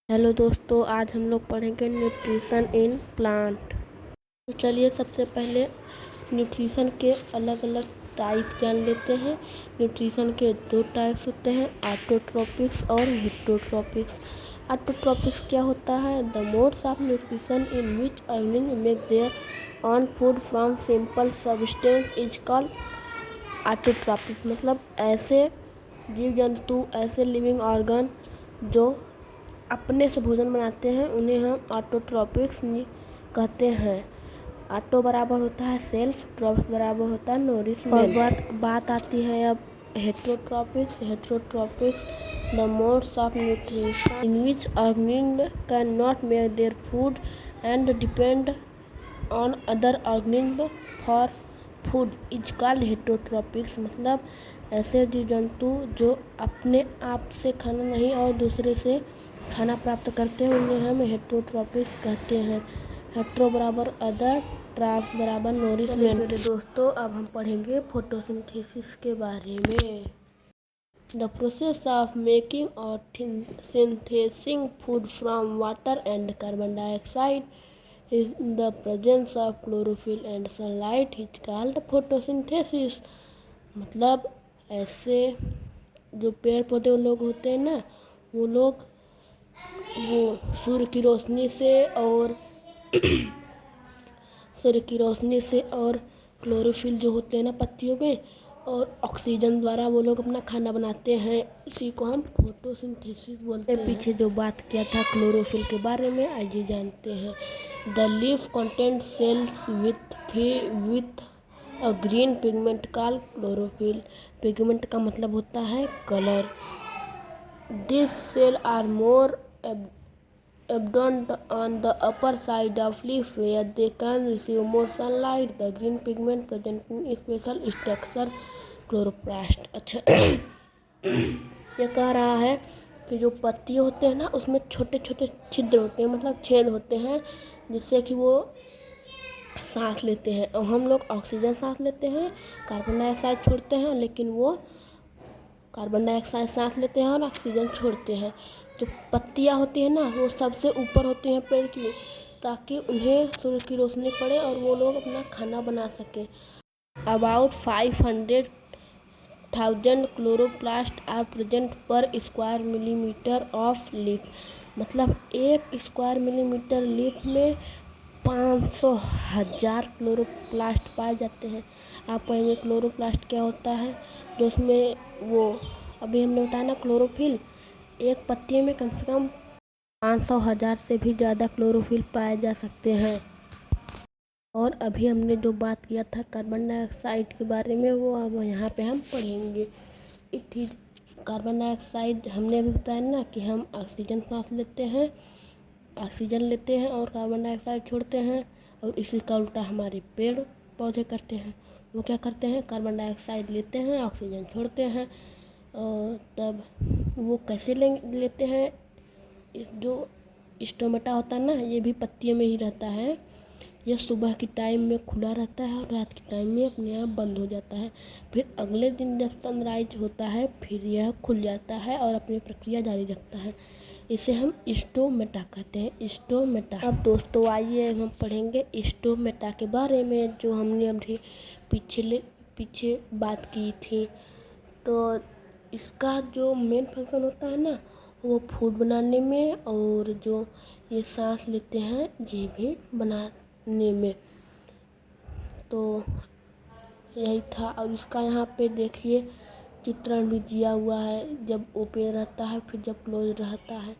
Hello दोस्तों, आज हम लोग पढ़ेंगे न्यूट्रिशन इन प्लांट। तो चलिए सबसे पहले न्यूट्रिशन के अलग अलग टाइप जान लेते हैं। न्यूट्रिशन के दो टाइप्स होते हैं, ऑटोट्रोपिक्स और हेटेरोट्रोपिक्स। ऑटोट्रोपिक्स क्या होता है? The modes of nutrition in which organism make their own food from simple substance is called autotrophics. मतलब ऐसे जीव जंतु, ऐसे लिविंग ऑर्गन जो अपने से भोजन बनाते हैं उन्हें हम ऑटोट्रोपिक्स कहते हैं। ऑटो बराबर होता है सेल्फ, ट्रोप्स बराबर होता है नोरिशमेंट। और बात आती है अब heterotrophics. Heterotrophics the modes of nutrition in which organism can not make their food and depend on other organism for food is called heterotrophics. मतलब ऐसे जीव जंतु जो अपने आप से खाना नहीं और दूसरे से खाना प्राप्त करते हैं उन्हें हम हेटेरोट्रोपिक्स कहते हैं। हेटेरो बराबर अदर, ट्रांस बराबर नोरिशमेंट। दोस्तों अब हम पढ़ेंगे फोटोसिंथेसिस के बारे में। द प्रोसेस ऑफ मेकिंग और synthesizing food from water and carbon dioxide is the presence of chlorophyll and sunlight is called photosynthesis. मतलब ऐसे जो पेड़ पौधे लोग होते हैं ना, वो लोग सूर्य की रोशनी से और क्लोरोफिल जो होते हैं ना पत्तियों में, और ऑक्सीजन द्वारा वो लोग अपना खाना बनाते हैं। उसी को हम फोटोसिंथेसिस बोलते हैं। पीछे जो बात किया था क्लोरोफिल के बारे में, आइए जानते हैं। The leaf content cells with a green pigment called chlorophyll. Pigment का मतलब होता है colour. This cell are more abundant on the upper side of leaf where they can receive more sunlight. The green pigment presenting special structure chloroplast। अच्छा ये कह रहा है कि जो पत्ती होते हैं ना उसमें छोटे छोटे छिद्र होते हैं, मतलब छेद होते हैं, जिससे कि वो सांस लेते हैं। और हम लोग ऑक्सीजन सांस लेते हैं, कार्बन डाइऑक्साइड छोड़ते हैं, लेकिन वो कार्बन डाइऑक्साइड सांस लेते हैं और ऑक्सीजन छोड़ते हैं। जो पत्तियां होती हैं ना वो सबसे ऊपर होती हैं पेड़ की, ताकि उन्हें सूर्य की रोशनी पड़े और वो लोग अपना खाना बना सकें। अबाउट 500,000 क्लोरोप्लास्ट आर प्रेजेंट पर स्क्वायर मिलीमीटर ऑफ लीफ। मतलब एक स्क्वायर मिलीमीटर लीफ में 500,000 क्लोरोप्लास्ट पाए जाते हैं। आप कहेंगे क्लोरोप्लास्ट क्या होता है? जो उसमें वो अभी हमने बताया ना क्लोरोफिल, एक पत्ती में कम से कम 500,000 से भी ज़्यादा क्लोरोफिल पाए जा सकते हैं। और अभी हमने जो बात किया था कार्बन डाइऑक्साइड के बारे में, वो अब यहाँ पे हम पढ़ेंगे। इट इज कार्बन डाइऑक्साइड हमने अभी बताया ना कि हम ऑक्सीजन सांस लेते हैं, ऑक्सीजन लेते हैं और कार्बन डाइऑक्साइड छोड़ते हैं। और इसी का उल्टा हमारे पेड़ पौधे करते हैं। वो क्या करते हैं? कार्बन डाइऑक्साइड लेते हैं, ऑक्सीजन छोड़ते हैं। और तब वो कैसे लेते हैं? जो स्टोमेटा होता है ना, ये भी पत्तियों में ही रहता है। यह सुबह की टाइम में खुला रहता है और रात के टाइम में अपने आप बंद हो जाता है। फिर अगले दिन जब सनराइज होता है फिर यह खुल जाता है और अपनी प्रक्रिया जारी रखता है। इसे हम स्टोमेटा कहते हैं, स्टोमेटा। अब दोस्तों आइए हम पढ़ेंगे स्टोमेटा के बारे में, जो हमने अभी पीछे बात की थी। तो इसका जो मेन फंक्शन होता है ना, वो फूड बनाने में और जो ये सांस लेते हैं ये भी बनाने में। तो यही था। और इसका यहाँ पे देखिए चित्रण भी दिया हुआ है, जब ओपन रहता है फिर जब क्लोज रहता है।